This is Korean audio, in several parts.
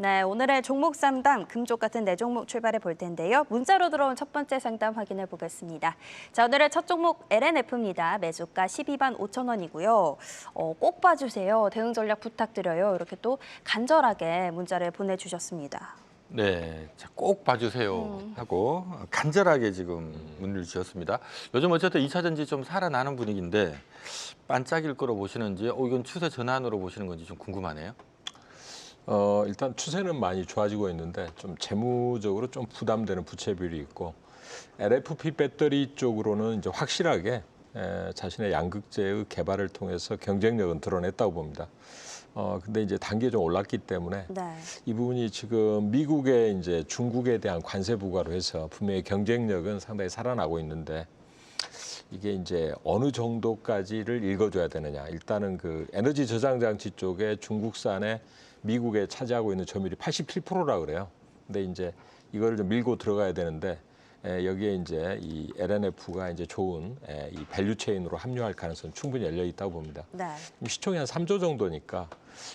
네, 오늘의 종목 상담 금쪽 같은 네 종목 출발해 볼 텐데요. 문자로 들어온 첫 번째 상담 확인해 보겠습니다. 자, 오늘의 첫 종목 LNF입니다. 매수가 12만 5천 원이고요. 꼭 봐주세요. 대응 전략 부탁드려요. 이렇게 또 간절하게 문자를 보내주셨습니다. 네, 자, 꼭 봐주세요 하고 간절하게 지금 문의를 주셨습니다. 요즘 어쨌든 2차 전지 좀 살아나는 분위기인데 반짝일 거로 보시는지, 이건 추세 전환으로 보시는 건지 좀 궁금하네요. 일단 추세는 많이 좋아지고 있는데 좀 재무적으로 좀 부담되는 부채 비율이 있고 LFP 배터리 쪽으로는 이제 확실하게 자신의 양극재의 개발을 통해서 경쟁력은 드러냈다고 봅니다. 근데 이제 단계 좀 올랐기 때문에 네. 이 부분이 지금 미국의 이제 중국에 대한 관세 부과로 해서 분명히 경쟁력은 상당히 살아나고 있는데 이게 이제 어느 정도까지를 읽어줘야 되느냐. 일단은 그 에너지 저장 장치 쪽에 중국산에 미국에 차지하고 있는 점유율이 87%라 그래요. 근데 이제 이거를 좀 밀고 들어가야 되는데 여기에 이제 이 LNF가 이제 좋은 이 밸류 체인으로 합류할 가능성은 충분히 열려 있다고 봅니다. 네. 시총이 한 3조 정도니까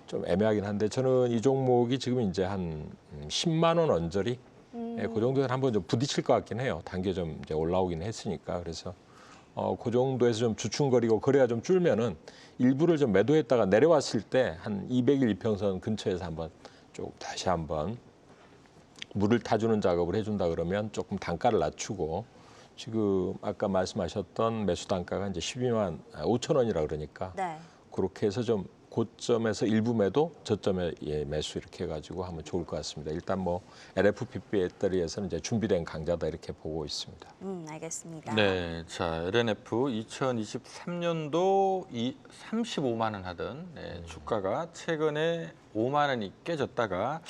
좀 애매하긴 한데 저는 이 종목이 지금 이제 한 10만 원 언저리 그 정도에는 한번 좀 부딪힐 것 같긴 해요. 단계 좀 이제 올라오긴 했으니까. 그래서 그 정도에서 좀 주춤거리고 거래가 좀 줄면은 일부를 좀 매도했다가 내려왔을 때 한 200일 이평선 근처에서 한번 쭉 다시 한번 물을 타주는 작업을 해준다 그러면 조금 단가를 낮추고 지금 아까 말씀하셨던 매수 단가가 이제 12만 5천 원이라 그러니까 네. 그렇게 해서 좀 고점에서 일부 매도, 저점에 매수 이렇게 해가지고 하면 좋을 것 같습니다. 일단 뭐 LFP 배터리에서는 이제 준비된 강자다 이렇게 보고 있습니다. 알겠습니다. 네, 자, LNF 2023년도 35만 원 하던 주가가 최근에 5만 원이 깨졌다가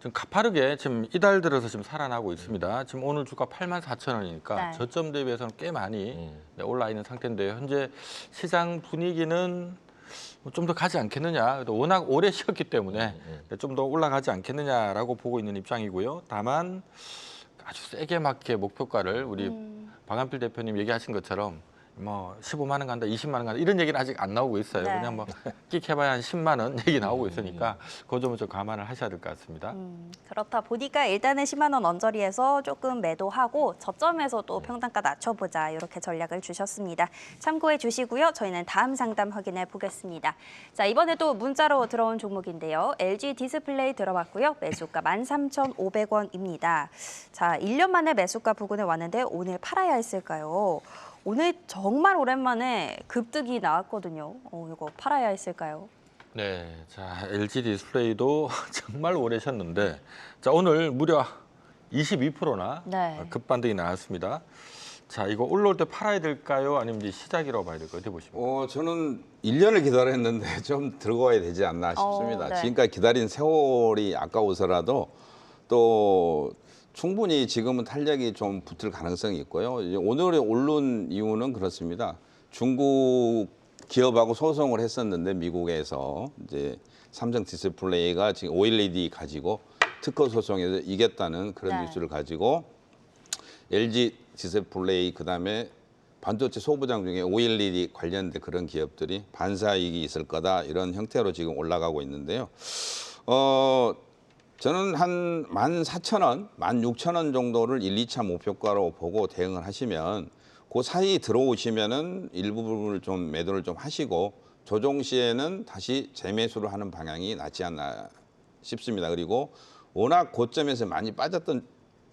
좀 가파르게 지금 이달 들어서 지금 살아나고 있습니다. 지금 오늘 주가 8만 4천 원이니까 네. 저점 대비해서는 꽤 많이 올라 있는 상태인데요. 현재 시장 분위기는 좀 더 가지 않겠느냐. 워낙 오래 쉬었기 때문에 좀 더 올라가지 않겠느냐라고 보고 있는 입장이고요. 다만 아주 세게 맞게 목표가를 우리 박한필 대표님 얘기하신 것처럼 뭐 15만 원 간다, 20만 원 간다 이런 얘기는 아직 안 나오고 있어요. 네. 그냥 뭐 끽해봐야 한 10만 원 얘기 나오고 있으니까 그 점은 좀 감안을 하셔야 될 것 같습니다. 그렇다 보니까 일단은 10만 원 언저리에서 조금 매도하고 저점에서 또 평단가 낮춰보자 이렇게 전략을 주셨습니다. 참고해 주시고요. 저희는 다음 상담 확인해 보겠습니다. 자, 이번에도 문자로 들어온 종목인데요. LG 디스플레이 들어왔고요. 매수가 13,500원입니다. 자, 1년 만에 매수가 부근에 왔는데 오늘 팔아야 했을까요? 오늘 정말 오랜만에 급등이 나왔거든요. 이거 팔아야 했을까요? 네, 자, LG 디스플레이도 정말 오래 쉬었는데 자, 오늘 무려 22%나 네. 급반등이 나왔습니다. 자, 이거 올라올 때 팔아야 될까요? 아니면 이제 시작이라고 봐야 될까요? 어떻게 보십니까? 저는 1년을 기다렸는데 좀 들고 와야 되지 않나 싶습니다. 네. 지금까지 기다린 세월이 아까워서라도 또 충분히 지금은 탄력이 좀 붙을 가능성이 있고요. 이제 오늘의 오른 이유는 그렇습니다. 중국 기업하고 소송을 했었는데 미국에서 이제 삼성 디스플레이가 지금 OLED 가지고 특허 소송에서 이겼다는 그런 네. 뉴스를 가지고 LG 디스플레이 그다음에 반도체 소부장 중에 OLED 관련된 그런 기업들이 반사이익이 있을 거다 이런 형태로 지금 올라가고 있는데요. 저는 한 14,000원, 16,000원 정도를 1, 2차 목표가로 보고 대응을 하시면 그 사이 들어오시면은 일부분을 좀 매도를 좀 하시고 조정 시에는 다시 재매수를 하는 방향이 낫지 않나 싶습니다. 그리고 워낙 고점에서 많이 빠졌던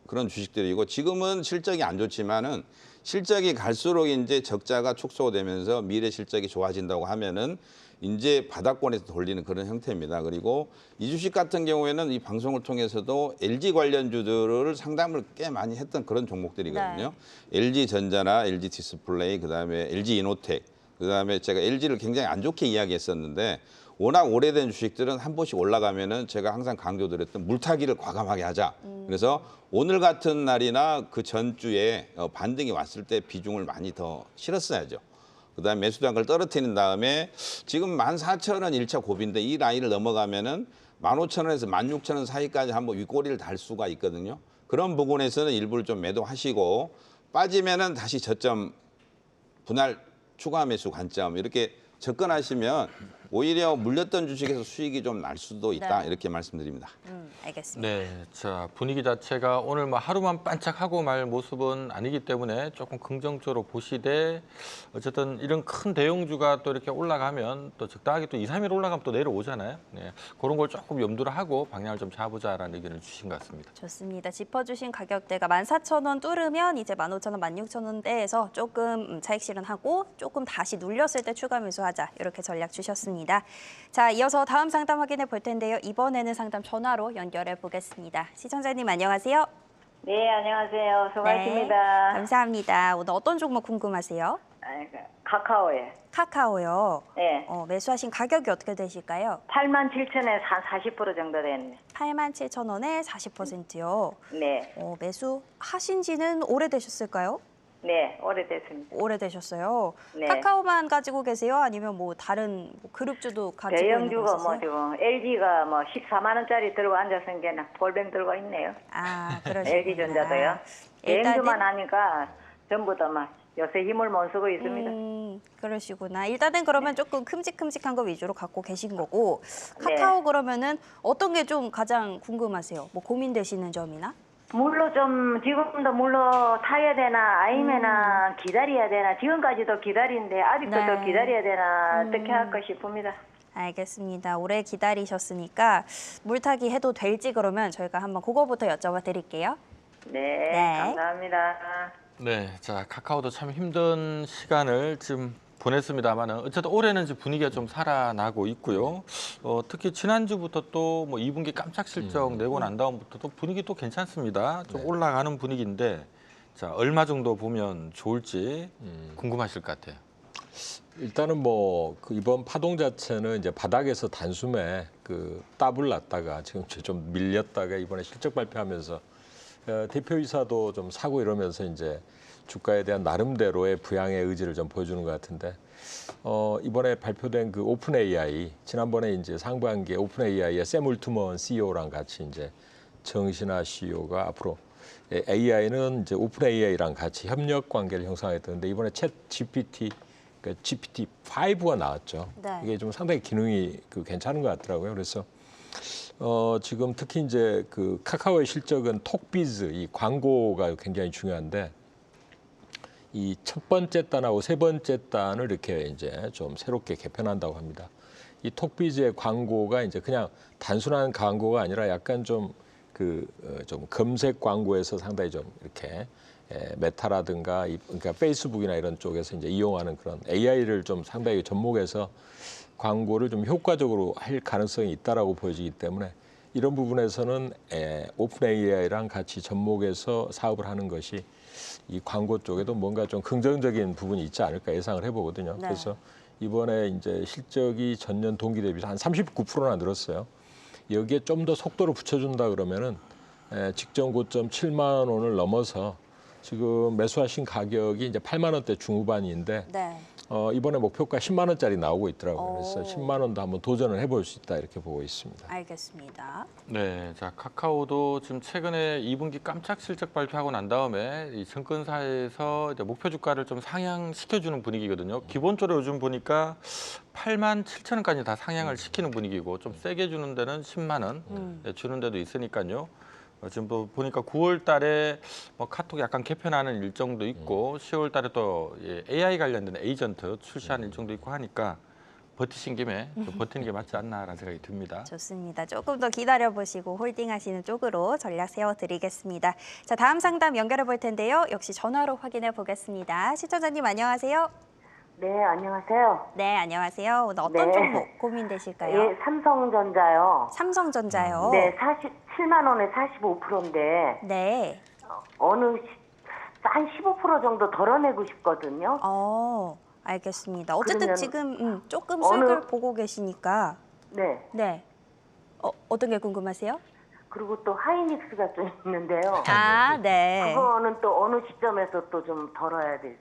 그런 주식들이고 지금은 실적이 안 좋지만은 실적이 갈수록 이제 적자가 축소되면서 미래 실적이 좋아진다고 하면은 이제 바닥권에서 돌리는 그런 형태입니다. 그리고 이 주식 같은 경우에는 이 방송을 통해서도 LG 관련주들을 상담을 꽤 많이 했던 그런 종목들이거든요. 네. LG전자나 LG 디스플레이, 그다음에 LG 이노텍, 그다음에 제가 LG를 굉장히 안 좋게 이야기했었는데 워낙 오래된 주식들은 한 번씩 올라가면은 제가 항상 강조드렸던 물타기를 과감하게 하자. 그래서 오늘 같은 날이나 그 전주에 반등이 왔을 때 비중을 많이 더 실었어야죠. 그다음에 매수 단가를 떨어뜨린 다음에 지금 14,000원 1차 고비인데 이 라인을 넘어가면은 15,000원에서 16,000원 사이까지 한번 윗꼬리를 달 수가 있거든요. 그런 부분에서는 일부를 좀 매도하시고 빠지면은 다시 저점 분할 추가 매수 관점 이렇게 접근하시면 오히려 물렸던 주식에서 수익이 좀 날 수도 있다 네. 이렇게 말씀드립니다. 알겠습니다. 네, 자 분위기 자체가 오늘 뭐 하루만 반짝하고 말 모습은 아니기 때문에 조금 긍정적으로 보시되 어쨌든 이런 큰 대형주가 또 이렇게 올라가면 또 적당하게 또 2, 3일 올라가면 또 내려오잖아요. 네, 그런 걸 조금 염두를 하고 방향을 좀 잡아보자라는 의견을 주신 것 같습니다. 좋습니다. 짚어주신 가격대가 14,000원 뚫으면 이제 15,000원, 16,000원대에서 조금 차익 실현하고 조금 다시 눌렸을 때 추가 매수하자 이렇게 전략 주셨습니다. 자, 이어서 다음 상담 확인해 볼 텐데요. 이번에는 상담 전화로 연결해 보겠습니다. 시청자님 안녕하세요. 네, 안녕하세요. 수고하십니다. 네, 감사합니다. 오늘 어떤 종목 궁금하세요? 카카오에. 카카오요. 네. 매수하신 가격이 어떻게 되실까요? 87,000에 한 40% 정도 됐네. 87,000원에 40%요. 네. 매수하신 지는 오래되셨을까요? 네, 오래됐습니다. 오래되셨어요. 네. 카카오만 가지고 계세요? 아니면 뭐 다른 그룹주도 가지고 있는 거 대형주가 있으세요? 지금 LG가 14만 원짜리 들고 앉아서 게 골뱅 들고 있네요. 아, 그러시구나. LG전자도요. 대형주만 하니까 전부 다 요새 힘을 못 쓰고 있습니다. 그러시구나. 일단은 그러면 조금 큼직큼직한 거 위주로 갖고 계신 거고 네. 카카오 그러면은 어떤 게 좀 가장 궁금하세요? 뭐 고민되시는 점이나? 물로 좀 지금도 물로 타야 되나 아니면은 기다려야 되나 지금까지도 기다리는데 아직도 네. 더 기다려야 되나 어떻게 할까 싶습니다. 알겠습니다. 오래 기다리셨으니까 물타기 해도 될지 그러면 저희가 한번 그거부터 여쭤봐 드릴게요. 네, 네. 감사합니다. 네, 자 카카오도 참 힘든 시간을 지금 보냈습니다만은 어쨌든 올해는 이제 분위기가 좀 살아나고 있고요. 특히 지난주부터 또 뭐 2분기 깜짝 실적 내고 난 다음부터 또 분위기 또 괜찮습니다. 좀 올라가는 분위기인데 자 얼마 정도 보면 좋을지 궁금하실 것 같아요. 일단은 그 이번 파동 자체는 이제 바닥에서 단숨에 따블 났다가 지금 좀 밀렸다가 이번에 실적 발표하면서 대표이사도 좀 사고 이러면서 이제 주가에 대한 나름대로의 부양의 의지를 좀 보여주는 것 같은데 이번에 발표된 오픈 AI 지난번에 이제 상반기에 오픈 AI의 샘 울트먼 CEO랑 같이 이제 정신아 CEO가 앞으로 AI는 이제 오픈 AI랑 같이 협력 관계를 형성하겠다는데 이번에 챗 GPT 그러니까 GPT-5가 나왔죠. 네. 이게 좀 상당히 기능이 괜찮은 것 같더라고요. 그래서 지금 특히 이제 카카오의 실적은 톡비즈 이 광고가 굉장히 중요한데 이 첫 번째 단하고 세 번째 단을 이렇게 이제 좀 새롭게 개편한다고 합니다. 이 톡비즈의 광고가 이제 그냥 단순한 광고가 아니라 약간 좀 좀 검색 광고에서 상당히 좀 이렇게 메타라든가 그러니까 페이스북이나 이런 쪽에서 이제 이용하는 그런 AI를 좀 상당히 접목해서 광고를 좀 효과적으로 할 가능성이 있다라고 보여지기 때문에 이런 부분에서는 오픈 AI랑 같이 접목해서 사업을 하는 것이 이 광고 쪽에도 뭔가 좀 긍정적인 부분이 있지 않을까 예상을 해보거든요. 네. 그래서 이번에 이제 실적이 전년 동기 대비 한 39%나 늘었어요. 여기에 좀 더 속도를 붙여준다 그러면은 직전 고점 7만 원을 넘어서 지금 매수하신 가격이 이제 8만 원대 중후반인데 네. 이번에 목표가 10만 원짜리 나오고 있더라고요. 그래서 오. 10만 원도 한번 도전을 해볼 수 있다 이렇게 보고 있습니다. 알겠습니다. 네, 자 카카오도 지금 최근에 2분기 깜짝 실적 발표하고 난 다음에 이 증권사에서 이제 목표 주가를 좀 상향시켜주는 분위기거든요. 기본적으로 요즘 보니까 87,000원까지 다 상향을 시키는 분위기고 좀 세게 주는 데는 10만 원 주는 데도 있으니까요. 지금 또 보니까 9월 달에 카톡 약간 개편하는 일정도 있고 10월 달에 또 AI 관련된 에이전트 출시하는 일정도 있고 하니까 버티신 김에 좀 버티는 게 맞지 않나라는 생각이 듭니다. 좋습니다. 조금 더 기다려보시고 홀딩하시는 쪽으로 전략 세워드리겠습니다. 자, 다음 상담 연결해 볼 텐데요. 역시 전화로 확인해 보겠습니다. 시청자님 안녕하세요. 네, 안녕하세요. 네, 안녕하세요. 오늘 어떤 네. 종목 고민되실까요? 예, 삼성전자요. 삼성전자요. 네, 47만 원에 45%인데 네. 한 15% 정도 덜어내고 싶거든요. 알겠습니다. 어쨌든 그러면 지금 조금 어느- 수익을 보고 계시니까 네. 네. 어떤 게 궁금하세요? 그리고 또 하이닉스가 좀 있는데요. 아, 네. 그거는 또 어느 시점에서 또 좀 덜어야 될지.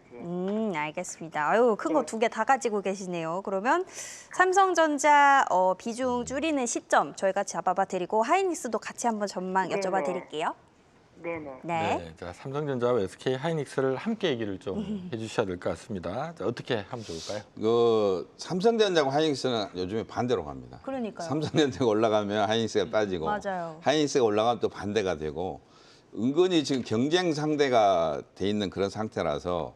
알겠습니다. 아유, 큰 거 네. 두 개 다 가지고 계시네요. 그러면 삼성전자 비중 줄이는 시점 저희가 잡아봐 드리고 하이닉스도 같이 한번 전망 여쭤봐 네네. 드릴게요. 네네. 네. 자, 삼성전자와 SK 하이닉스를 함께 얘기를 좀 해주셔야 될 것 같습니다. 자, 어떻게 하면 좋을까요? 그 삼성전자하고 하이닉스는 요즘에 반대로 갑니다. 그러니까요. 삼성전자가 올라가면 하이닉스가 빠지고 맞아요. 하이닉스가 올라가면 또 반대가 되고 은근히 지금 경쟁 상대가 돼 있는 그런 상태라서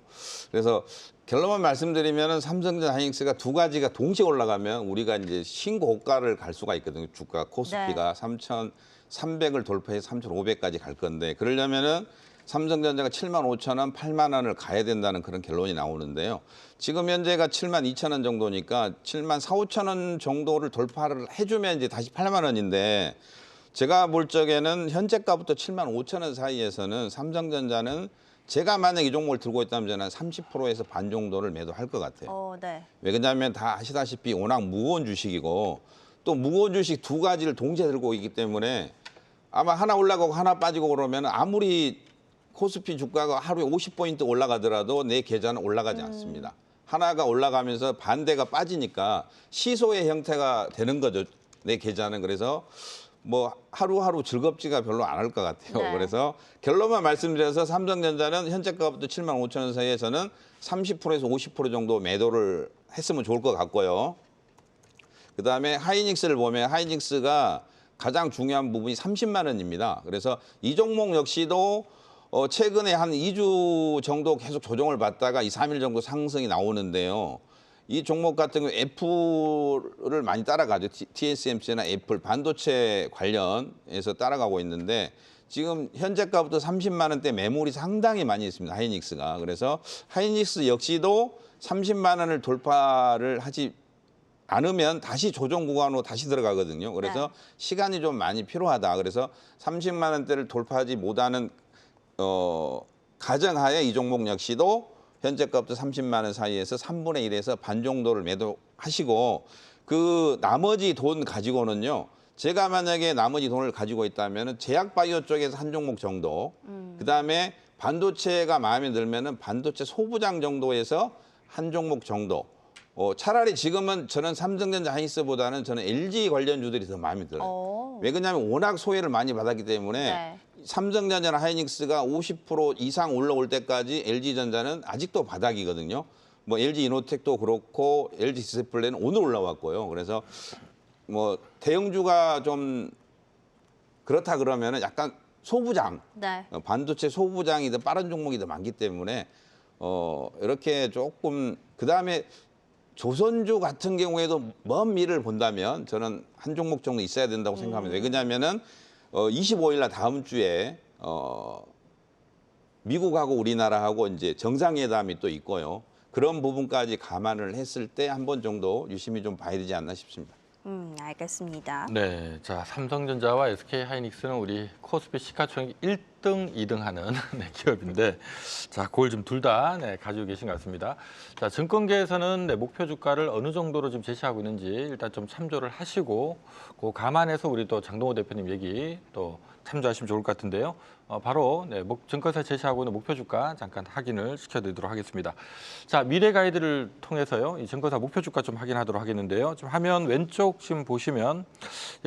그래서 결론만 말씀드리면은 삼성전자 하이닉스가 두 가지가 동시에 올라가면 우리가 이제 신고가를 갈 수가 있거든요. 주가 코스피가 3,300을 돌파해서 3,500까지 갈 건데 그러려면은 삼성전자가 75,000원, 8만 원을 가야 된다는 그런 결론이 나오는데요. 지금 현재가 72,000원 정도니까 74,5,000원 정도를 돌파를 해주면 이제 다시 8만 원인데 제가 볼 적에는 현재가부터 75,000원 사이에서는 삼성전자는 제가 만약 이 종목을 들고 있다면 저는 30%에서 반 정도를 매도할 것 같아요. 네. 왜냐하면 다 아시다시피 워낙 무거운 주식이고 또 무거운 주식 두 가지를 동시에 들고 있기 때문에 아마 하나 올라가고 하나 빠지고 그러면 아무리 코스피 주가가 하루에 50포인트 올라가더라도 내 계좌는 올라가지 않습니다. 하나가 올라가면서 반대가 빠지니까 시소의 형태가 되는 거죠. 내 계좌는. 그래서 뭐 하루하루 즐겁지가 별로 안 할 것 같아요. 네. 그래서 결론만 말씀드려서 삼성전자는 현재가부터 75,000원 사이에서는 30%에서 50% 정도 매도를 했으면 좋을 것 같고요. 그다음에 하이닉스를 보면 하이닉스가 가장 중요한 부분이 30만 원입니다. 그래서 이 종목 역시도 최근에 한 2주 정도 계속 조정을 받다가 2, 3일 정도 상승이 나오는데요. 이 종목 같은 경우 애플을 많이 따라가죠. TSMC나 애플 반도체 관련해서 따라가고 있는데 지금 현재가부터 30만 원대 매물이 상당히 많이 있습니다. 하이닉스가. 그래서 하이닉스 역시도 30만 원을 돌파를 하지 않으면 다시 조정 구간으로 다시 들어가거든요. 그래서 시간이 좀 많이 필요하다. 그래서 30만 원대를 돌파하지 못하는 가정하에 이 종목 역시도 현재가부터 30만 원 사이에서 3분의 1에서 반 정도를 매도하시고 그 나머지 돈 가지고는요. 제가 만약에 나머지 돈을 가지고 있다면 제약바이오 쪽에서 한 종목 정도 그다음에 반도체가 마음에 들면은 반도체 소부장 정도에서 한 종목 정도 차라리 지금은 저는 삼성전자 하이닉스보다는 저는 LG 관련주들이 더 마음에 들어요. 왜 그러냐면 워낙 소외를 많이 받았기 때문에 삼성전자나 하이닉스가 50% 이상 올라올 때까지 LG전자는 아직도 바닥이거든요. 뭐 LG 이노텍도 그렇고 LG 디스플레이는 오늘 올라왔고요. 그래서 뭐 대형주가 좀 그렇다 그러면은 약간 소부장, 반도체 소부장이 더 빠른 종목이 더 많기 때문에 이렇게 조금 그다음에 조선주 같은 경우에도 먼 미래를 본다면 저는 한 종목 정도 있어야 된다고 생각합니다. 왜 그러냐면은 25일 날 다음 주에 미국하고 우리나라하고 이제 정상회담이 또 있고요. 그런 부분까지 감안을 했을 때 한 번 정도 유심히 좀 봐야 되지 않나 싶습니다. 알겠습니다. 네, 자 삼성전자와 SK 하이닉스는 우리 코스피 시가총액 1등, 2등하는 기업인데, 자 그걸 좀 둘 다 가지고 계신 것 같습니다. 자 증권계에서는 목표 주가를 어느 정도로 지금 제시하고 있는지 일단 좀 참조를 하시고, 그 감안해서 우리 또 장동호 대표님 얘기 또 참조하시면 좋을 것 같은데요. 바로 증권사 제시하고 있는 목표 주가 잠깐 확인을 시켜드리도록 하겠습니다. 자 미래 가이드를 통해서요, 이 증권사 목표 주가 좀 확인하도록 하겠는데요. 지금 화면 왼쪽 지금 보시면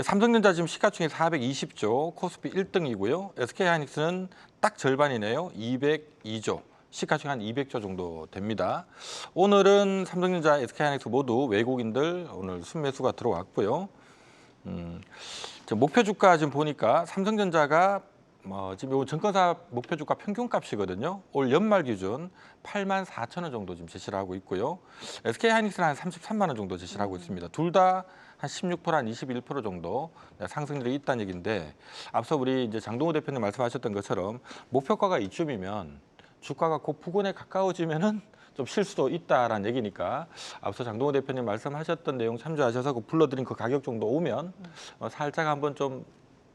삼성전자 지금 시가총액 420조, 코스피 1등이고요. SK 하이닉스는 딱 절반이네요. 202조. 시가총액 한 200조 정도 됩니다. 오늘은 삼성전자, SK 하이닉스 모두 외국인들 오늘 순매수가 들어왔고요. 목표 주가 지금 보니까 삼성전자가 지금 요 증권사 목표 주가 평균값이거든요. 올 연말 기준 84,000원 정도 지금 제시를 하고 있고요. SK 하이닉스는 한 33만 원 정도 제시를 하고 있습니다. 둘 다 한 16%, 한 21% 정도 상승률이 있다는 얘기인데, 앞서 우리 이제 장동호 대표님 말씀하셨던 것처럼 목표가가 이쯤이면 주가가 그 부근에 가까워지면은 좀 쉴 수도 있다라는 얘기니까, 앞서 장동호 대표님 말씀하셨던 내용 참조하셔서 그 불러드린 그 가격 정도 오면 살짝 한번 좀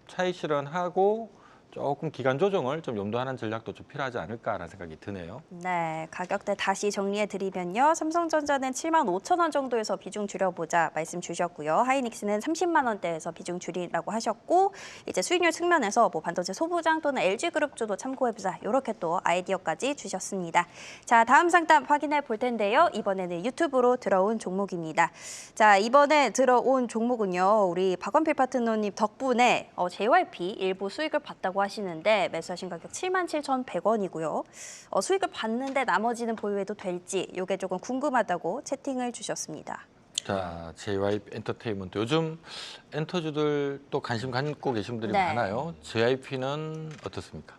차익 실현하고 조금 기간 조정을 좀 염두하는 전략도 좀 필요하지 않을까라는 생각이 드네요. 네, 가격대 다시 정리해드리면요. 삼성전자는 75,000원 정도에서 비중 줄여보자 말씀 주셨고요. 하이닉스는 30만 원대에서 비중 줄이라고 하셨고, 이제 수익률 측면에서 뭐 반도체 소부장 또는 LG그룹주도 참고해보자, 이렇게 또 아이디어까지 주셨습니다. 자, 다음 상담 확인해 볼 텐데요. 이번에는 유튜브로 들어온 종목입니다. 자, 이번에 들어온 종목은요, 우리 박원필 파트너님 덕분에 JYP 일부 수익을 봤다고 있다고 하시는데 매수하신 가격 77,100원이고요. 수익을 받는데 나머지는 보유해도 될지 이게 조금 궁금하다고 채팅을 주셨습니다. 자, JYP 엔터테인먼트 요즘 엔터주들 또 관심 갖고 계신 분들이 네. 많아요. JYP는 어떻습니까?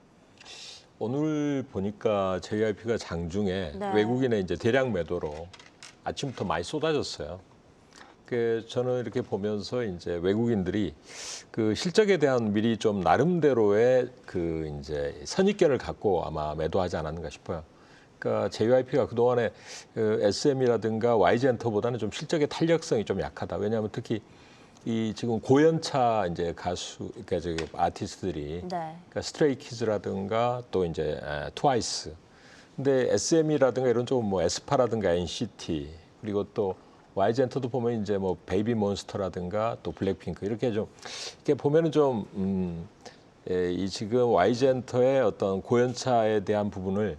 오늘 보니까 JYP가 장중에 네. 외국인의 이제 대량 매도로 아침부터 많이 쏟아졌어요. 그 저는 이렇게 보면서 이제 외국인들이 그 실적에 대한 미리 좀 나름대로의 그 이제 선입견을 갖고 아마 매도하지 않았는가 싶어요. 그러니까 JYP가 그동안에 그 SM이라든가 YG엔터보다는 좀 실적의 탄력성이 좀 약하다. 왜냐하면 특히 이 지금 고연차 이제 가수, 그러니까 저기 아티스트들이, 네. 그러니까 스트레이키즈라든가 또 이제 트와이스. 근데 SM이라든가 이런 쪽은 뭐 에스파라든가 NCT 그리고 또 YG엔터도 보면 이제 뭐 베이비몬스터라든가 또 블랙핑크 이렇게 좀 이렇게 보면은 좀 이 지금 YG엔터의 어떤 고연차에 대한 부분을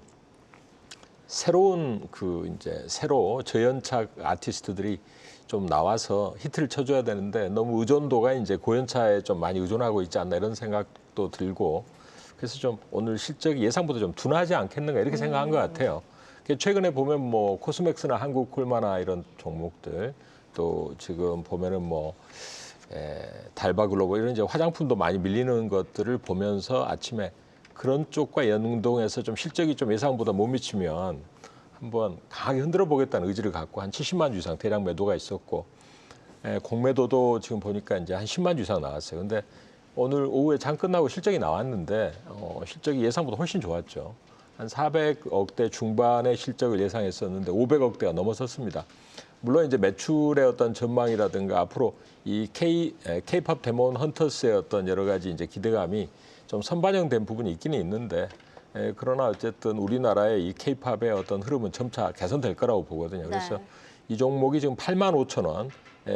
새로운 그 이제 새로 저연차 아티스트들이 좀 나와서 히트를 쳐줘야 되는데 너무 의존도가 이제 고연차에 좀 많이 의존하고 있지 않나 이런 생각도 들고 그래서 좀 오늘 실적이 예상보다 좀 둔하지 않겠는가 이렇게 생각한 것 같아요. 최근에 보면 뭐 코스맥스나 한국콜마나 이런 종목들 또 지금 보면은 뭐 달바글로벌 이런 이제 화장품도 많이 밀리는 것들을 보면서 아침에 그런 쪽과 연동해서 좀 실적이 좀 예상보다 못 미치면 한번 강하게 흔들어 보겠다는 의지를 갖고 한 70만 주 이상 대량 매도가 있었고 공매도도 지금 보니까 이제 한 10만 주 이상 나왔어요. 근데 오늘 오후에 장 끝나고 실적이 나왔는데 실적이 예상보다 훨씬 좋았죠. 한 400억대 중반의 실적을 예상했었는데 500억대가 넘어섰습니다. 물론 이제 매출의 어떤 전망이라든가 앞으로 이 K-팝 데몬 헌터스의 어떤 여러 가지 이제 기대감이 좀 선반영된 부분이 있기는 있는데 그러나 어쨌든 우리나라의 이 K-팝의 어떤 흐름은 점차 개선될 거라고 보거든요. 그래서 네. 이 종목이 지금 85,000원,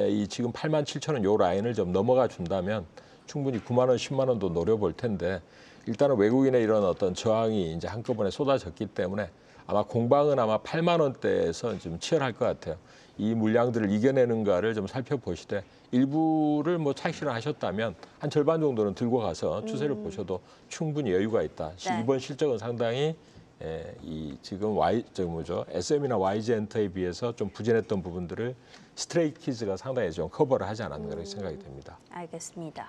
이 지금 87,000원 요 라인을 좀 넘어가 준다면 충분히 9만 원, 10만 원도 노려볼 텐데 일단은 외국인의 이런 어떤 저항이 이제 한꺼번에 쏟아졌기 때문에 아마 공방은 아마 8만 원대에서 좀 치열할 것 같아요. 이 물량들을 이겨내는가를 좀 살펴보시되 일부를 뭐 차익 실현하셨다면 한 절반 정도는 들고 가서 추세를 보셔도 충분히 여유가 있다. 네. 이번 실적은 상당히 이 지금 SM이나 YG엔터에 비해서 좀 부진했던 부분들을 스트레이키즈가 상당히 좀 커버를 하지 않았는가 이렇게 생각이 됩니다. 알겠습니다.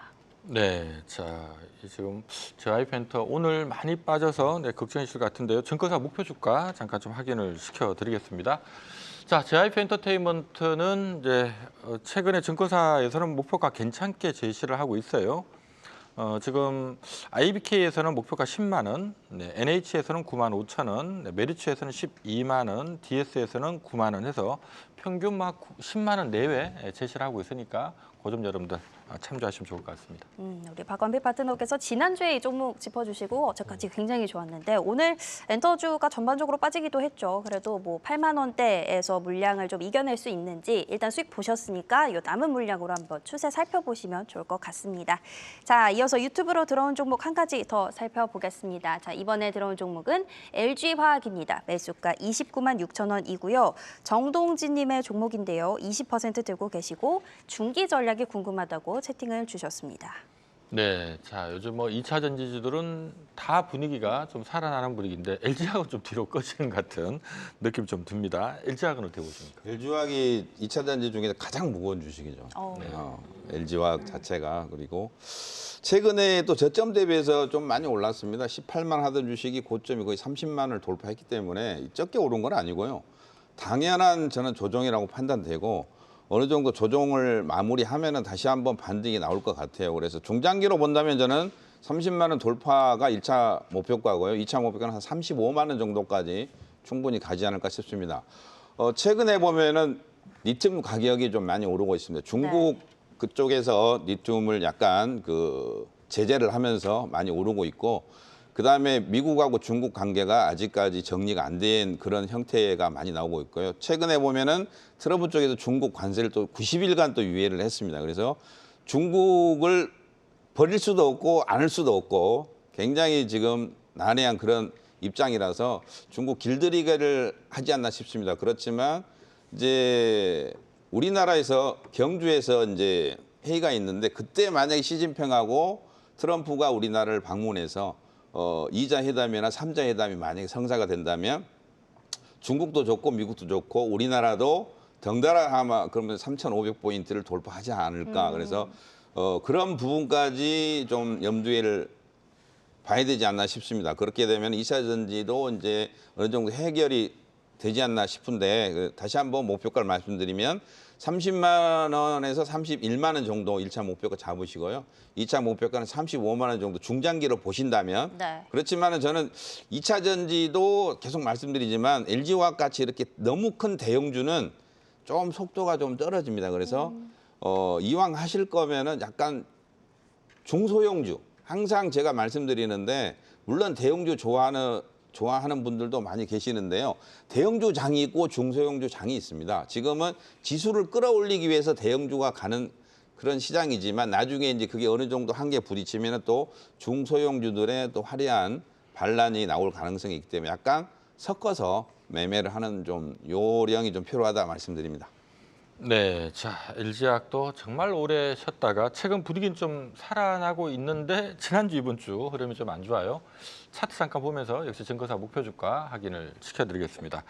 네, 자 지금 JYP 엔터 오늘 많이 빠져서 걱정이실 것 같은데요. 증권사 목표 주가 잠깐 좀 확인을 시켜드리겠습니다. 자, JYP 엔터테인먼트는 이제 최근에 증권사에서는 목표가 괜찮게 제시를 하고 있어요. 지금 IBK에서는 목표가 10만 원, NH에서는 9만 5천 원, 메리츠에서는 12만 원, DS에서는 9만 원 해서 평균 막 10만 원 내외 제시를 하고 있으니까 그 점 여러분들 참조하시면 좋을 것 같습니다. 우리 박원필 파트너께서 지난주에 이 종목 짚어주시고 어제까지 굉장히 좋았는데 오늘 엔터주가 전반적으로 빠지기도 했죠. 그래도 뭐 8만 원대에서 물량을 좀 이겨낼 수 있는지 일단 수익 보셨으니까 이 남은 물량으로 한번 추세 살펴보시면 좋을 것 같습니다. 자, 이어서 유튜브로 들어온 종목 한 가지 더 살펴보겠습니다. 자, 이번에 들어온 종목은 LG화학입니다. 매수가 29만 6천 원이고요. 정동진님의 종목인데요. 20% 들고 계시고 중기 전략이 궁금하다고 채팅을 주셨습니다. 네, 자 요즘 뭐 2차 전지주들은 다 분위기가 좀 살아나는 분위기인데 LG화학은 좀 뒤로 꺼지는 같은 느낌이 좀 듭니다. LG화학은 어떻게 보십니까? LG화학이 2차 전지 중에 가장 무거운 주식이죠. LG화학 자체가. 그리고 최근에 또 저점 대비해서 좀 많이 올랐습니다. 18만 하던 주식이 고점이 거의 30만을 돌파했기 때문에 적게 오른 건 아니고요. 당연한 저는 조정이라고 판단되고 어느 정도 조정을 마무리하면은 다시 한번 반등이 나올 것 같아요. 그래서 중장기로 본다면 저는 30만 원 돌파가 1차 목표가고요. 2차 목표가는 한 35만 원 정도까지 충분히 가지 않을까 싶습니다. 최근에 보면은 리튬 가격이 좀 많이 오르고 있습니다. 중국 그쪽에서 리튬을 약간 그 제재를 하면서 많이 오르고 있고 그다음에 미국하고 중국 관계가 아직까지 정리가 안 된 그런 형태가 많이 나오고 있고요. 최근에 보면은 트럼프 쪽에서 중국 관세를 또 90일간 또 유예를 했습니다. 그래서 중국을 버릴 수도 없고 안을 수도 없고 굉장히 지금 난해한 그런 입장이라서 중국 길들이기를 하지 않나 싶습니다. 그렇지만 이제 우리나라에서 경주에서 이제 회의가 있는데 그때 만약에 시진핑하고 트럼프가 우리나라를 방문해서 2자 회담이나 3자 회담이 만약에 성사가 된다면 중국도 좋고 미국도 좋고 우리나라도 덩달아 아마 그러면 3,500포인트를 돌파하지 않을까. 그래서 그런 부분까지 좀 염두에 봐야 되지 않나 싶습니다. 그렇게 되면 2차 전지도 이제 어느 정도 해결이 되지 않나 싶은데 다시 한번 목표가를 말씀드리면 30만 원에서 31만 원 정도 1차 목표가 잡으시고요. 2차 목표가는 35만 원 정도 중장기로 보신다면 네. 그렇지만은 저는 2차 전지도 계속 말씀드리지만 LG화학 같이 이렇게 너무 큰 대형주는 좀 속도가 좀 떨어집니다. 그래서 이왕 하실 거면은 약간 중소형주 항상 제가 말씀드리는데 물론 대형주 좋아하는 분들도 많이 계시는데요. 대형주 장이 있고 중소형주 장이 있습니다. 지금은 지수를 끌어올리기 위해서 대형주가 가는 그런 시장이지만 나중에 이제 그게 어느 정도 한계에 부딪히면 또 중소형주들의 또 화려한 반란이 나올 가능성이 있기 때문에 약간 섞어서 매매를 하는 좀 요령이 좀 필요하다 말씀드립니다. 네, 자 LG화학도 정말 오래 쉬었다가 최근 분위기는 좀 살아나고 있는데 지난주 이번 주 흐름이 좀 안 좋아요. 차트 잠깐 보면서 역시 증거사 목표 주가 확인을 시켜드리겠습니다.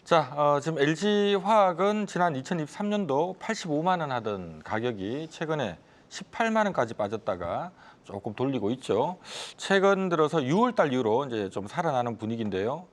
자, 지금 LG화학은 지난 2023년도 85만 원 하던 가격이 최근에 18만 원까지 빠졌다가 조금 돌리고 있죠. 최근 들어서 6월 달 이후로 이제 좀 살아나는 분위기인데요.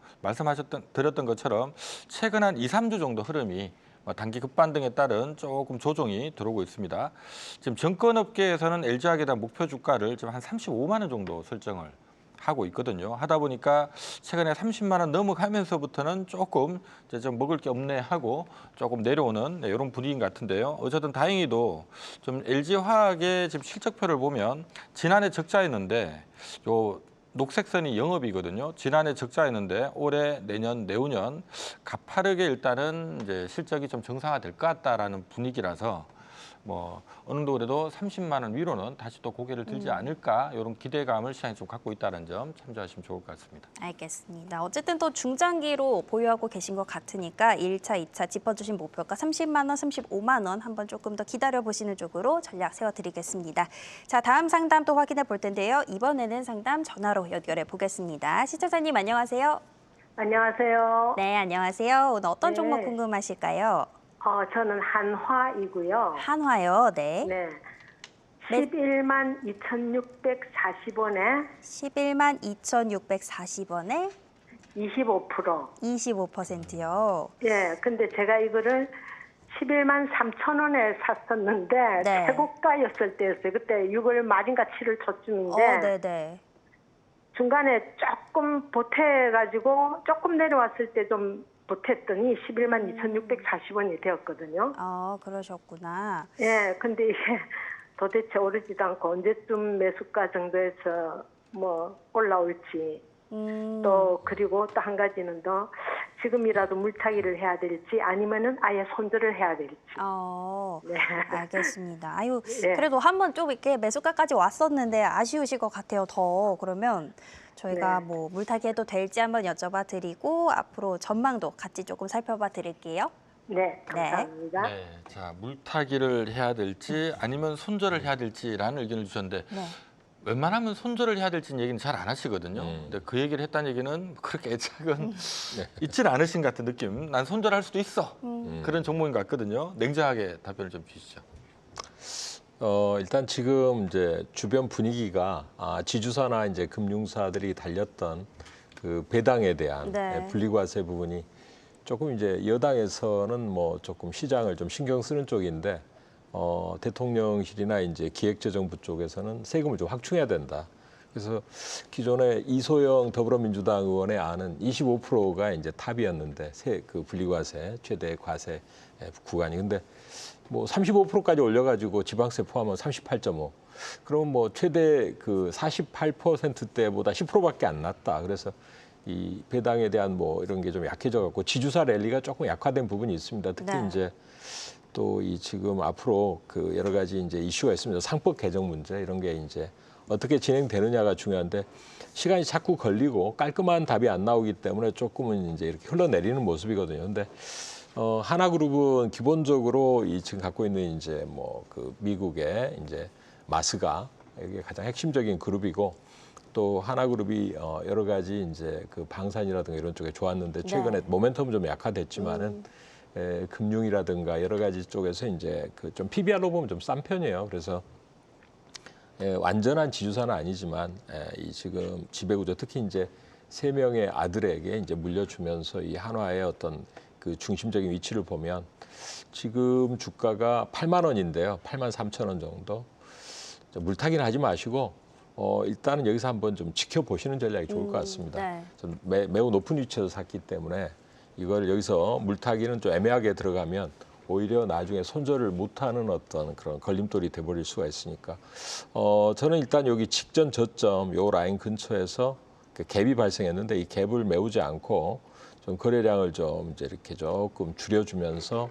드렸던 것처럼 최근 한 2, 3주 정도 흐름이 단기 급반등에 따른 조금 조정이 들어오고 있습니다. 지금 증권업계에서는 LG화학에 대한 목표 주가를 지금 한 35만 원 정도 설정을 하고 있거든요. 하다 보니까 최근에 30만 원 넘어가면서부터는 조금 이제 좀 먹을 게 없네 하고 조금 내려오는 이런 분위기인 것 같은데요. 어쨌든 다행히도 좀 LG화학의 지금 실적표를 보면 지난해 적자였는데 요 녹색선이 영업이거든요. 지난해 적자였는데 올해, 내년, 내후년 가파르게 일단은 이제 실적이 좀 정상화될 것 같다라는 분위기라서 뭐 어느 정도 그래도 30만 원 위로는 다시 또 고개를 들지 않을까 이런 기대감을 시장이 좀 갖고 있다는 점 참조하시면 좋을 것 같습니다. 알겠습니다. 어쨌든 또 중장기로 보유하고 계신 것 같으니까 1차, 2차 짚어주신 목표가 30만 원, 35만 원 한번 조금 더 기다려보시는 쪽으로 전략 세워드리겠습니다. 자, 다음 상담 또 확인해 볼 텐데요. 이번에는 상담 전화로 연결해 보겠습니다. 시청자님 안녕하세요. 안녕하세요. 네, 안녕하세요. 오늘 어떤 네. 종목 궁금하실까요? 저는 한화이고요. 한화요. 네. 네. 네. 11만 2,640원에 11만 2,640원에 25%. 25%요. 예, 근데 제가 이거를 11만 3천 원에 샀었는데 네. 최고가였을 때였어요. 그때 6월 말인가 7월 초쯤인데 네네. 중간에 조금 보태가지고 조금 내려왔을 때 좀 보탰더니 11만 2,640원이 되었거든요. 그러셨구나. 예, 근데 이게 도대체 오르지도 않고 언제쯤 매수가 정도에서 뭐 올라올지 또 그리고 또 한 가지는 더 지금이라도 물타기를 해야 될지 아니면은 아예 손절을 해야 될지. 네. 알겠습니다. 아유, 네. 그래도 한번 좀 이렇게 매수가까지 왔었는데 아쉬우실 것 같아요. 더 그러면 저희가 네. 뭐 물타기 해도 될지 한번 여쭤봐 드리고 앞으로 전망도 같이 조금 살펴봐 드릴게요. 네, 감사합니다. 네, 자 물타기를 해야 될지 아니면 손절을 해야 될지라는 의견을 주셨는데 네. 웬만하면 손절을 해야 될지는 얘기는 잘 안 하시거든요. 근데 그 얘기를 했다는 얘기는 그렇게 애착은 있질 않으신 것 같은 느낌. 난 손절할 수도 있어. 그런 종목인 것 같거든요. 냉정하게 답변을 좀 주시죠. 일단 지금 이제 주변 분위기가 지주사나 이제 금융사들이 달렸던 그 배당에 대한 네. 분리과세 부분이 조금 이제 여당에서는 뭐 조금 시장을 좀 신경 쓰는 쪽인데 대통령실이나 이제 기획재정부 쪽에서는 세금을 좀 확충해야 된다. 그래서 기존에 이소영 더불어민주당 의원의 안은 25%가 이제 탑이었는데 그 분리과세 최대 과세 구간이 근데 뭐 35%까지 올려가지고 지방세 포함하면 38.5. 그럼 뭐 최대 그 48%대보다 10%밖에 안 났다. 그래서 이 배당에 대한 뭐 이런 게 좀 약해져 갖고 지주사 랠리가 조금 약화된 부분이 있습니다. 특히 네. 이제 또 이 지금 앞으로 그 여러 가지 이제 이슈가 있습니다. 상법 개정 문제 이런 게 이제 어떻게 진행되느냐가 중요한데 시간이 자꾸 걸리고 깔끔한 답이 안 나오기 때문에 조금은 이제 이렇게 흘러내리는 모습이거든요. 근데 하나그룹은 기본적으로 이 지금 갖고 있는 이제 뭐 그 미국의 이제 마스가 이게 가장 핵심적인 그룹이고 또 하나그룹이 여러 가지 이제 그 방산이라든가 이런 쪽에 좋았는데 최근에 모멘텀은 좀 약화됐지만은 금융이라든가 여러 가지 쪽에서 이제 그 좀 PBR로 보면 좀 싼 편이에요. 그래서 완전한 지주사는 아니지만 이 지금 지배구조 특히 이제 3명의 아들에게 이제 물려주면서 이 한화의 어떤 그 중심적인 위치를 보면 지금 주가가 8만 원인데요. 8만 3천 원 정도. 물타기는 하지 마시고 일단은 여기서 한번 좀 지켜보시는 전략이 좋을 것 같습니다. 네. 좀 매우 높은 위치에서 샀기 때문에 이걸 여기서 물타기는 좀 애매하게 들어가면 오히려 나중에 손절을 못하는 어떤 그런 걸림돌이 돼버릴 수가 있으니까 저는 일단 여기 직전 저점 요 라인 근처에서 그 갭이 발생했는데 이 갭을 메우지 않고 좀 거래량을 좀 이제 이렇게 조금 줄여주면서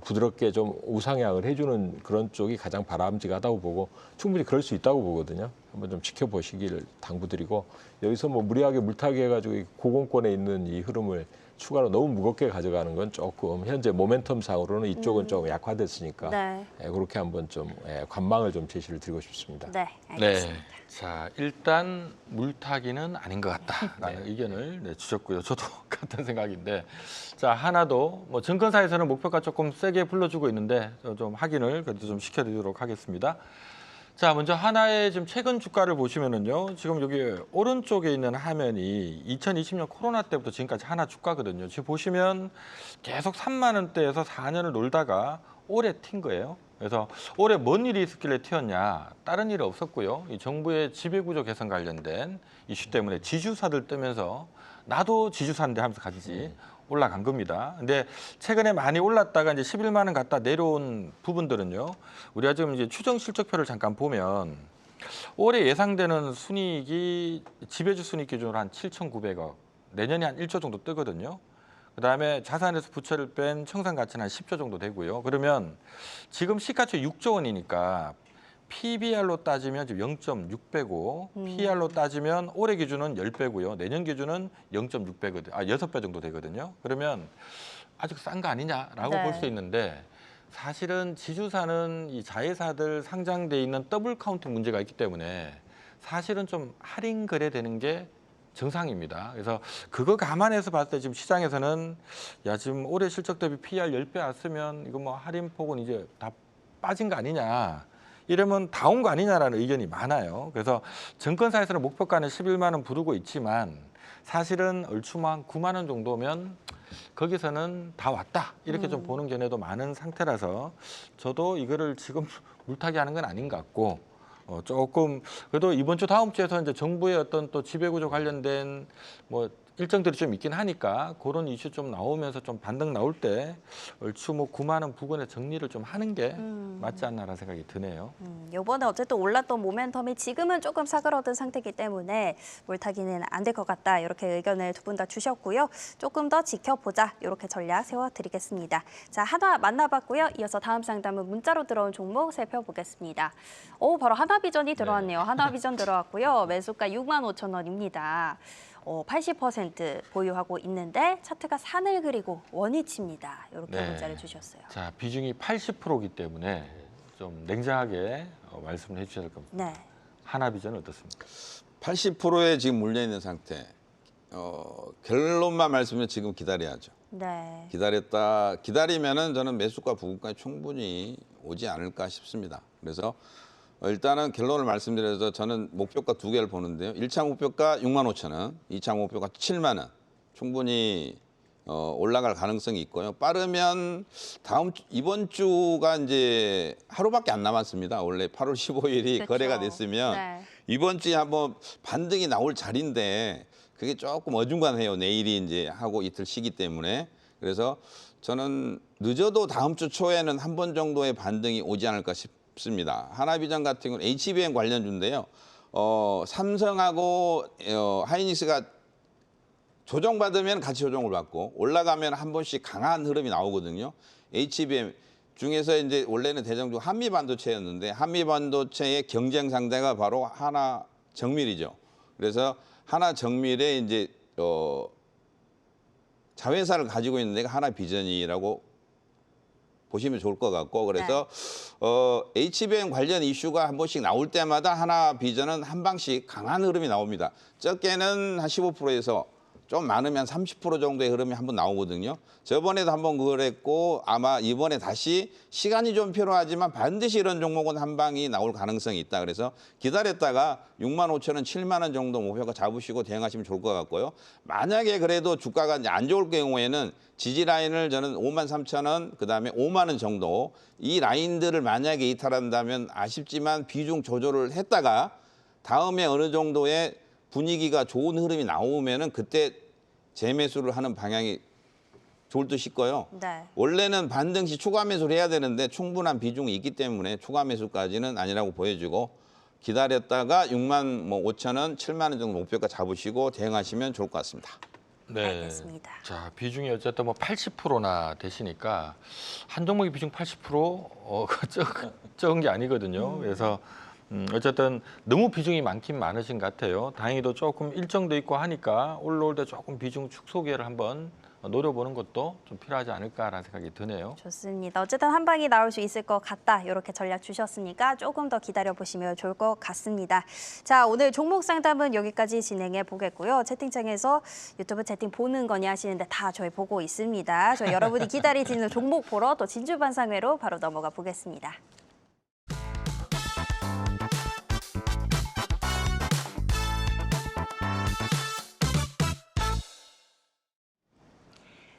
부드럽게 좀 우상향을 해주는 그런 쪽이 가장 바람직하다고 보고 충분히 그럴 수 있다고 보거든요. 한번 좀 지켜보시기를 당부드리고 여기서 뭐 무리하게 물타기 해가지고 이 고공권에 있는 이 흐름을 추가로 너무 무겁게 가져가는 건 조금 현재 모멘텀 상으로는 이쪽은 좀 약화됐으니까 네. 그렇게 한번 좀 관망을 좀 제시를 드리고 싶습니다. 네, 알겠습니다. 네. 자, 일단 물타기는 아닌 것 같다라는 의견을 주셨고요. 저도 같은 생각인데, 자, 하나도 뭐 증권사에서는 목표가 조금 세게 불러주고 있는데 좀 확인을 그래도 좀 시켜드리도록 하겠습니다. 자, 먼저 하나의 지금 최근 주가를 보시면은요, 지금 여기 오른쪽에 있는 화면이 2020년 코로나 때부터 지금까지 하나 주가거든요. 지금 보시면 계속 3만 원대에서 4년을 놀다가 올해 튄 거예요. 그래서 올해 뭔 일이 있었길래 튀었냐? 다른 일이 없었고요. 이 정부의 지배구조 개선 관련된 이슈 때문에 지주사들 뜨면서 나도 지주사인데 하면서 같이 올라간 겁니다. 근데 최근에 많이 올랐다가 이제 11만 원 갔다 내려온 부분들은요. 우리가 지금 이제 추정 실적표를 잠깐 보면 올해 예상되는 순이익이 지배주 순이익 기준으로 한 7,900억, 내년에 한 1조 정도 뜨거든요. 그다음에 자산에서 부채를 뺀 청산 가치는 한 10조 정도 되고요. 그러면 지금 시가총 6조 원이니까 PBR로 따지면 지금 0.6배고 PR로 따지면 올해 기준은 10배고요. 내년 기준은 0.6배거든. 6배 정도 되거든요. 그러면 아직 싼 거 아니냐라고 네. 볼 수 있는데 사실은 지주사는 이 자회사들 상장돼 있는 더블 카운팅 문제가 있기 때문에 사실은 좀 할인 거래되는 게 정상입니다. 그래서 그거 감안해서 봤을 때 지금 시장에서는 야 지금 올해 실적 대비 PR 10배 왔으면 이거 뭐 할인 폭은 이제 다 빠진 거 아니냐. 이러면 다 온 거 아니냐라는 의견이 많아요. 그래서 증권사에서는 목표가는 11만 원 부르고 있지만 사실은 얼추 한 9만 원 정도면 거기서는 다 왔다. 이렇게 좀 보는 견해도 많은 상태라서 저도 이거를 지금 물타기 하는 건 아닌 것 같고 조금 그래도 이번 주 다음 주에서 이제 정부의 어떤 또 지배구조 관련된 뭐 일정들이 좀 있긴 하니까 그런 이슈 좀 나오면서 좀 반등 나올 때 얼추 뭐 9만 원 부근에 정리를 좀 하는 게 맞지 않나라는 생각이 드네요. 이번에 어쨌든 올랐던 모멘텀이 지금은 조금 사그러든 상태이기 때문에 물타기는 안 될 것 같다. 이렇게 의견을 두 분 다 주셨고요. 조금 더 지켜보자. 이렇게 전략 세워드리겠습니다. 자, 하나 만나봤고요. 이어서 다음 상담은 문자로 들어온 종목 살펴보겠습니다. 바로 하나비전이 들어왔네요. 하나비전 들어왔고요. 매수가 6만 5천 원입니다. 80% 보유하고 있는데 차트가 산을 그리고 원위치입니다. 이렇게 네. 문자를 주셨어요. 자, 비중이 80%이기 때문에 좀 냉정하게 말씀을 해주셔야 될 겁니다. 네. 하나비전은 어떻습니까? 80%에 지금 물려 있는 상태. 결론만 말씀드리면 지금 기다려야죠. 네. 기다리면은 저는 매수가 부근까지 충분히 오지 않을까 싶습니다. 그래서 일단은 결론을 말씀드려서 저는 목표가 두 개를 보는데요. 1차 목표가 6만 5천 원, 2차 목표가 7만 원. 충분히 올라갈 가능성이 있고요. 빠르면 이번 주가 이제 하루밖에 안 남았습니다. 원래 8월 15일이 그렇죠. 거래가 됐으면 네. 이번 주에 한번 반등이 나올 자리인데 그게 조금 어중간해요. 내일이 이제 하고 이틀 쉬기 때문에. 그래서 저는 늦어도 다음 주 초에는 한 번 정도의 반등이 오지 않을까 싶습니다. 하나비전 같은 경우는 HBM 관련주인데요. 삼성하고 하이닉스가 조정받으면 같이 조정을 받고 올라가면 한 번씩 강한 흐름이 나오거든요. HBM 중에서 이제 원래는 대장주 한미반도체였는데 한미반도체의 경쟁 상대가 바로 하나정밀이죠. 그래서 하나정밀의 이제 자회사를 가지고 있는 데가 하나비전이라고 보시면 좋을 것 같고 그래서 HBM 관련 이슈가 한 번씩 나올 때마다 하나 비전은 한 방씩 강한 흐름이 나옵니다. 적게는 한 15%에서 좀 많으면 30% 정도의 흐름이 한번 나오거든요. 저번에도 한번 그랬고 아마 이번에 다시 시간이 좀 필요하지만 반드시 이런 종목은 한 방이 나올 가능성이 있다. 그래서 기다렸다가 65,000원, 7만 원 정도 목표가 잡으시고 대응하시면 좋을 것 같고요. 만약에 그래도 주가가 이제 안 좋을 경우에는 지지 라인을 저는 53,000원, 그다음에 5만 원 정도 이 라인들을 만약에 이탈한다면 아쉽지만 비중 조절을 했다가 다음에 어느 정도의 분위기가 좋은 흐름이 나오면은 그때 재매수를 하는 방향이 좋을 듯 싶고요. 네. 원래는 반등 시 추가 매수를 해야 되는데 충분한 비중이 있기 때문에 추가 매수까지는 아니라고 보여지고 기다렸다가 65,000원, 7만 원 정도 목표가 잡으시고 대응하시면 좋을 것 같습니다. 네. 알겠습니다. 자, 비중이 어쨌든 뭐 80%나 되시니까 한 종목의 비중 80% 적은 게 아니거든요. 그래서 어쨌든 너무 비중이 많긴 많으신 것 같아요. 다행히도 조금 일정도 있고 하니까 올라올 때 조금 비중 축소 기회를 한번 노려보는 것도 좀 필요하지 않을까라는 생각이 드네요. 좋습니다. 어쨌든 한 방이 나올 수 있을 것 같다. 이렇게 전략 주셨으니까 조금 더 기다려보시면 좋을 것 같습니다. 자, 오늘 종목 상담은 여기까지 진행해 보겠고요. 채팅창에서 유튜브 채팅 보는 거냐 하시는데 다 저희 보고 있습니다. 저희 여러분이 기다리시는 종목 보러 또 진주반상회로 바로 넘어가 보겠습니다.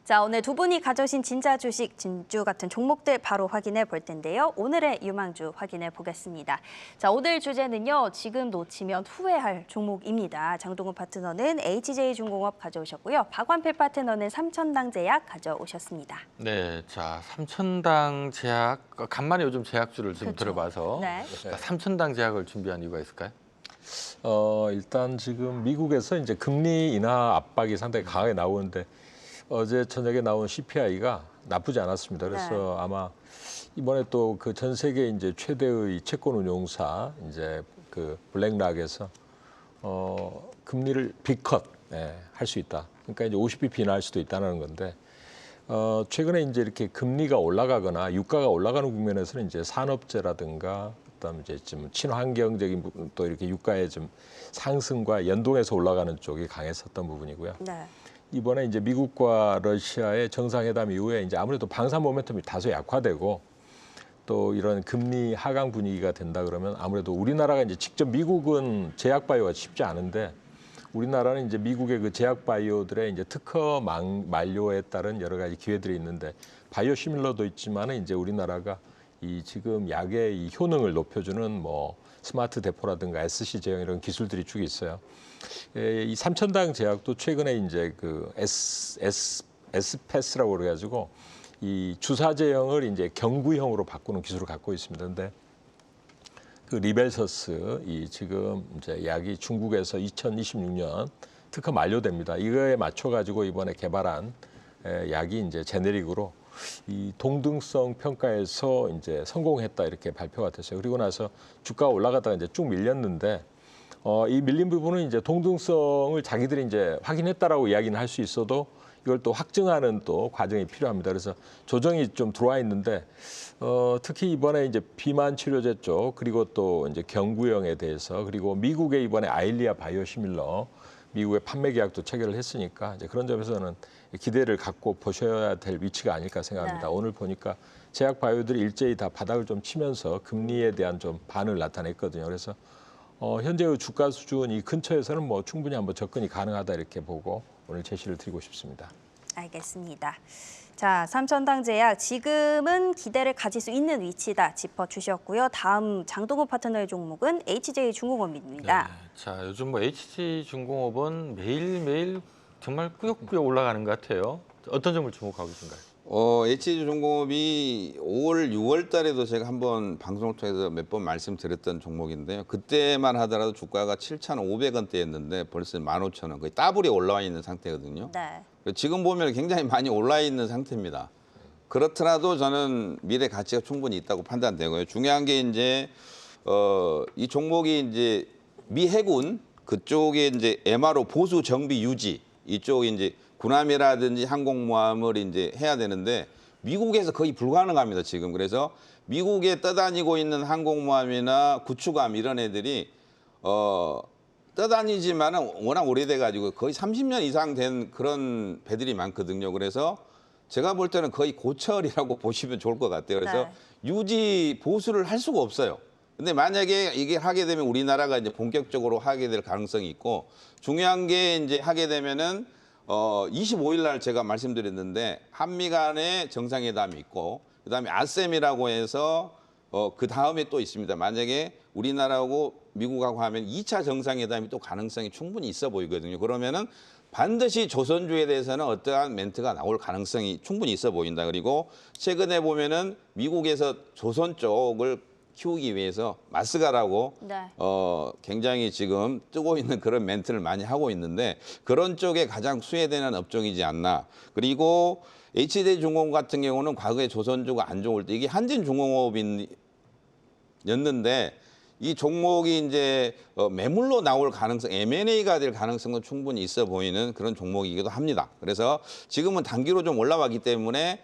자, 오늘 두 분이 가져오신 진짜 주식, 진주 같은 종목들 바로 확인해 볼 텐데요. 오늘의 유망주 확인해 보겠습니다. 자, 오늘 주제는요. 지금 놓치면 후회할 종목입니다. 장동훈 파트너는 HJ중공업 가져오셨고요. 박완필 파트너는 삼천당 제약 가져오셨습니다. 네, 자, 삼천당 제약, 간만에 요즘 제약주를 좀 그렇죠. 들어봐서 네. 삼천당 제약을 준비한 이유가 있을까요? 일단 지금 미국에서 이제 금리 인하 압박이 상당히 강하게 나오는데 어제 저녁에 나온 CPI가 나쁘지 않았습니다. 그래서 아마 이번에 또 그 전 세계 이제 최대의 채권 운용사 이제 그 블랙락에서 금리를 빅컷 할 수 있다. 그러니까 이제 50bp 인하할 수도 있다는 건데 최근에 이제 이렇게 금리가 올라가거나 유가가 올라가는 국면에서는 이제 산업재라든가 그다음 이제 좀 친환경적인 부분 또 이렇게 유가의 좀 상승과 연동해서 올라가는 쪽이 강했었던 부분이고요. 네. 이번에 이제 미국과 러시아의 정상회담 이후에 이제 아무래도 방산 모멘텀이 다소 약화되고 또 이런 금리 하강 분위기가 된다 그러면 아무래도 우리나라가 이제 직접 미국은 제약 바이오가 쉽지 않은데 우리나라는 이제 미국의 그 제약 바이오들의 이제 특허 만료에 따른 여러 가지 기회들이 있는데 바이오 시밀러도 있지만은 이제 우리나라가 이 지금 약의 이 효능을 높여주는 뭐 스마트 대포라든가 SC 제형 이런 기술들이 쭉 있어요. 이 삼천당 제약도 최근에 이제 그 S패스라고 그래가지고 이 주사 제형을 이제 경구형으로 바꾸는 기술을 갖고 있습니다. 근데 그 리벨서스 이 지금 이제 약이 중국에서 2026년 특허 만료됩니다. 이거에 맞춰가지고 이번에 개발한 약이 이제 제네릭으로 이 동등성 평가에서 이제 성공했다 이렇게 발표가 됐어요. 그리고 나서 주가가 올라가다가 이제 쭉 밀렸는데 이 밀린 부분은 이제 동등성을 자기들이 이제 확인했다라고 이야기는 할 수 있어도 이걸 또 확증하는 또 과정이 필요합니다. 그래서 조정이 좀 들어와 있는데 특히 이번에 이제 비만 치료제 쪽 그리고 또 이제 경구형에 대해서 그리고 미국의 이번에 아일리아 바이오시밀러 미국의 판매 계약도 체결을 했으니까 이제 그런 점에서는 기대를 갖고 보셔야 될 위치가 아닐까 생각합니다. 네. 오늘 보니까 제약 바이오들이 일제히 다 바닥을 좀 치면서 금리에 대한 좀 반을 나타냈거든요. 그래서 현재의 주가 수준 이 근처에서는 뭐 충분히 한번 접근이 가능하다 이렇게 보고 오늘 제시를 드리고 싶습니다. 알겠습니다. 자, 삼천당 제약 지금은 기대를 가질 수 있는 위치다 짚어주셨고요. 다음 장동훈 파트너의 종목은 HJ중공업입니다. 네. 자, 요즘 뭐 HJ중공업은 매일매일 정말 꾸역꾸역 올라가는 것 같아요. 어떤 점을 주목하고 계신가요? HJ중공업이 5월, 6월 달에도 제가 한번 방송을 통해서 몇 번 말씀드렸던 종목인데요. 그때만 하더라도 주가가 7,500원대였는데 벌써 15,000원, 거의 더블이 올라와 있는 상태거든요. 네. 지금 보면 굉장히 많이 올라 있는 상태입니다. 그렇더라도 저는 미래 가치가 충분히 있다고 판단되고요. 중요한 게 이제 이 종목이 이제 미 해군 그쪽에 이제 MRO 보수 정비 유지 이쪽이 이제 군함이라든지 항공모함을 이제 해야 되는데 미국에서 거의 불가능합니다, 지금. 그래서 미국에 떠다니고 있는 항공모함이나 구축함 이런 애들이 떠다니지만은 워낙 오래돼가지고 거의 30년 이상 된 그런 배들이 많거든요. 그래서 제가 볼 때는 거의 고철이라고 보시면 좋을 것 같아요. 그래서 네. 유지 보수를 할 수가 없어요. 근데 만약에 이게 하게 되면 우리나라가 이제 본격적으로 하게 될 가능성이 있고, 중요한 게 이제 하게 되면은 25일 날 제가 말씀드렸는데 한미 간의 정상회담이 있고, 그다음에 아셈이라고 해서 그 다음에 또 있습니다. 만약에 우리나라하고 미국하고 하면 2차 정상회담이 또 가능성이 충분히 있어 보이거든요. 그러면은 반드시 조선주에 대해서는 어떠한 멘트가 나올 가능성이 충분히 있어 보인다. 그리고 최근에 보면은 미국에서 조선 쪽을 키우기 위해서 마스가라고 네. 굉장히 지금 뜨고 있는 그런 멘트를 많이 하고 있는데, 그런 쪽에 가장 수혜되는 업종이지 않나. 그리고 HD중공업 같은 경우는 과거에 조선주가 안 좋을 때 이게 한진중공업이었는데, 이 종목이 이제 매물로 나올 가능성, M&A가 될 가능성도 충분히 있어 보이는 그런 종목이기도 합니다. 그래서 지금은 단기로 좀 올라왔기 때문에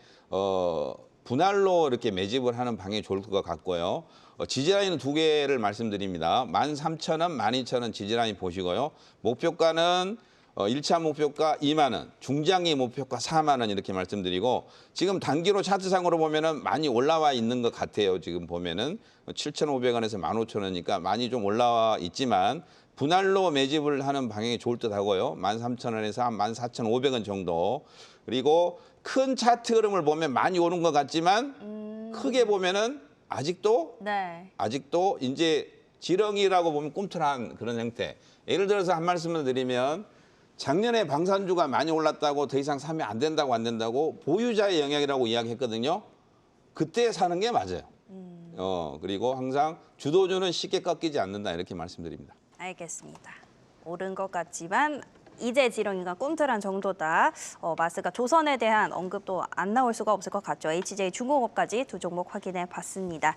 분할로 이렇게 매집을 하는 방향이 좋을 것 같고요. 지지라인은 두 개를 말씀드립니다. 13,000원, 12,000원 지지라인 보시고요. 목표가는 1차 목표가 2만 원, 중장기 목표가 4만 원 이렇게 말씀드리고, 지금 단기로 차트상으로 보면은 많이 올라와 있는 것 같아요. 지금 보면은 7,500원에서 15,000원이니까 많이 좀 올라와 있지만 분할로 매집을 하는 방향이 좋을 듯 하고요. 13,000원에서 한 14,500원 정도. 그리고 큰 차트 흐름을 보면 많이 오른 것 같지만 크게 보면은 아직도 이제 지렁이라고 보면 꿈틀한 그런 형태. 예를 들어서 한 말씀을 드리면, 작년에 방산주가 많이 올랐다고 더 이상 사면 안 된다고 보유자의 영향이라고 이야기했거든요. 그때 사는 게 맞아요. 그리고 항상 주도주는 쉽게 꺾이지 않는다 이렇게 말씀드립니다. 알겠습니다. 오른 것 같지만 이제 지렁이가 꿈틀한 정도다. 마스가 조선에 대한 언급도 안 나올 수가 없을 것 같죠. HJ중공업까지 두 종목 확인해 봤습니다.